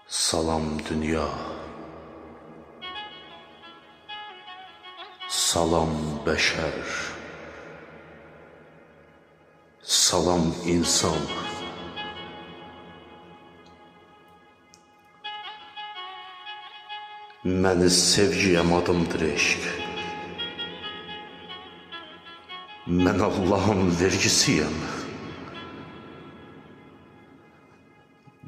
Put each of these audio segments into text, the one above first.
Salam dünya, salam beşer, salam insan. Məni sevgiyəm, adımdır eşq. Mən Allahın vergisiyəm.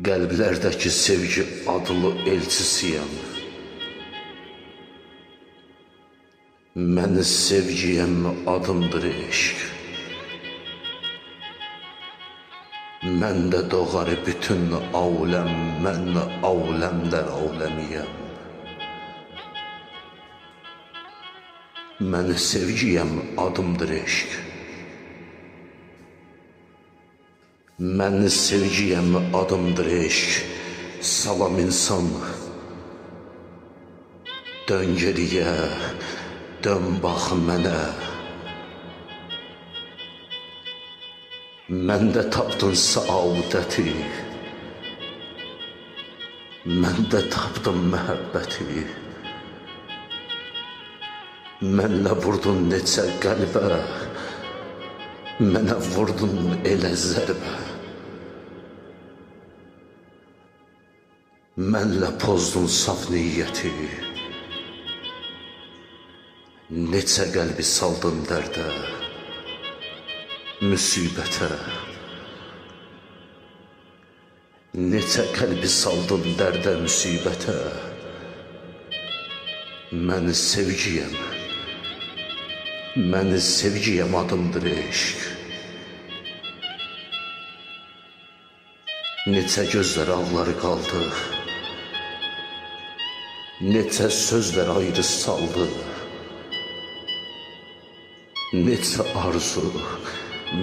Qəlblərdəki sevgi adlı elçisiyəm. Məni sevgiyəm, adımdır eşq. Məndə doğar bütün aləm, mən aləmlər aləmiyəm. Məni sevgiyəm, adımdır eşq. Məni sevgiyəm, adımdır eşq. Salam insan. Dön geriyə, dön bax mənə. Məndə tapdın səadəti, məndə tapdın məhəbbəti. Mənlə vurdun neçə qəlbə, mənə vurdun elə zərbə. Mənlə pozdun saf niyyəti, neçə qəlbi saldın dərdə, müsibətə. Neçə qəlbi saldın dərdə, müsibətə. Məni sevgiyəm, məni sevgiyəm, adımdır eşq. Neçə gözlər ağları qaldı, neçə sözlər ayrı saldı. Neçə arzu,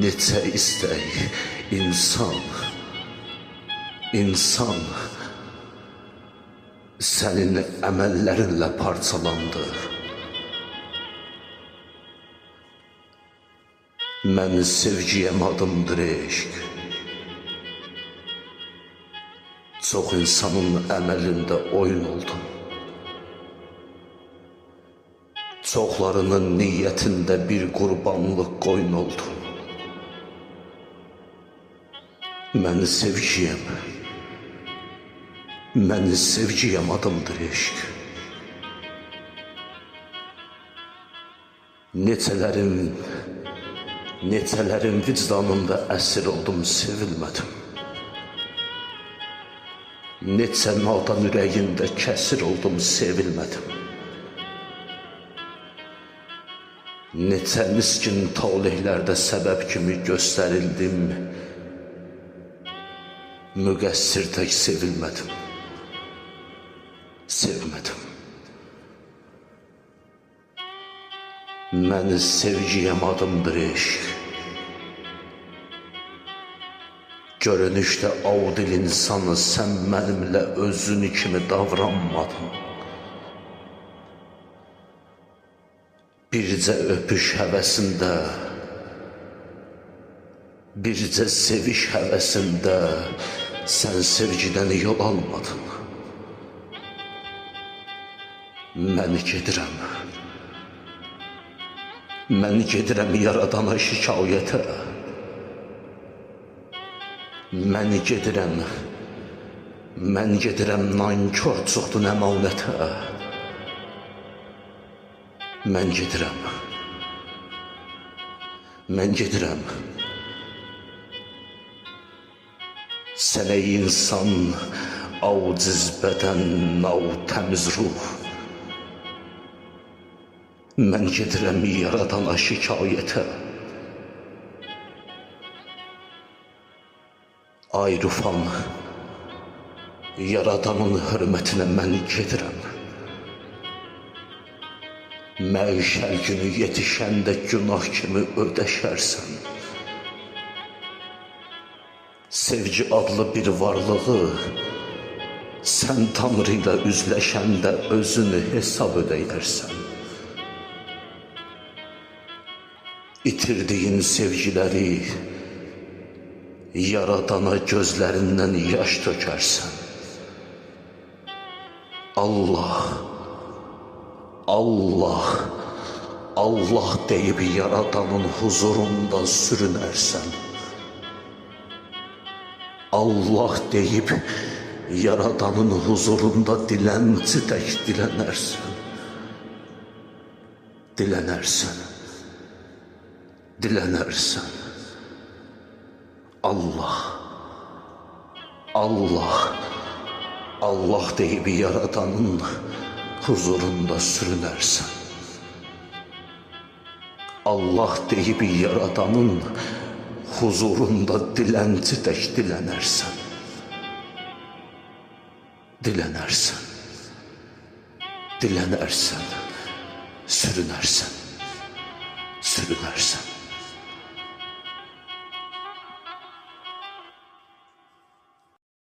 neçə istək, insan, insan sənin əməllərinlə parçalandı. Məni sevgiyəm, adımdır eşq. Çox insanın əməlində oyun oldum. Çoxlarının niyyətində bir qurbanlıq qoyun oldum. Məni sevgiyəm, məni sevgiyəm, adımdır eşq. Neçələrin vicdanında əsir oldum, sevilmədim. Neçə nadan ürəyində kəsir oldum, sevilmədim. Neçə miskin talihlərdə səbəb kimi göstərildim, müqəssir tək sevilmədim, sevmədim. Məni sevgiyəm, adımdır eşq. Görünüşdə adil insanı sən mənimlə özünü kimi davranmadın. Bircə öpüş həvəsində, bircə seviş həvəsində sən sevgidən yol almadın. Mən gedirəm yaradana şikayətə. Mən gedirəm nankor çıxdın əmanətə. Mən gedirəm sənə insan, aciz bədən, təmiz ruh. Mən gedirəm yaradana şikayətə. Ay Rufan, yaradanın hörmətinə mən gedirəm. Məişər günü yetişəndə günah kimi ödəşərsən. Sevgi adlı bir varlığı sən Tanrı ilə üzləşəndə özünü hesab ödəyərsən. İtirdiyin sevgiləri yaradana gözlərindən yaş tökərsən. Allah, Allah, Allah deyip yaradanın huzurunda sürünersen, Allah deyip yaradanın huzurunda dilenci tek dilenersen, dilenersen, dilenersen, Allah, Allah, Allah deyip yaradanın huzurunda sürünersen, Allah deyip yaradanın huzurunda dilenci tek dilenersen, dilenersen, dilenersen, sürünersen, sürünersen.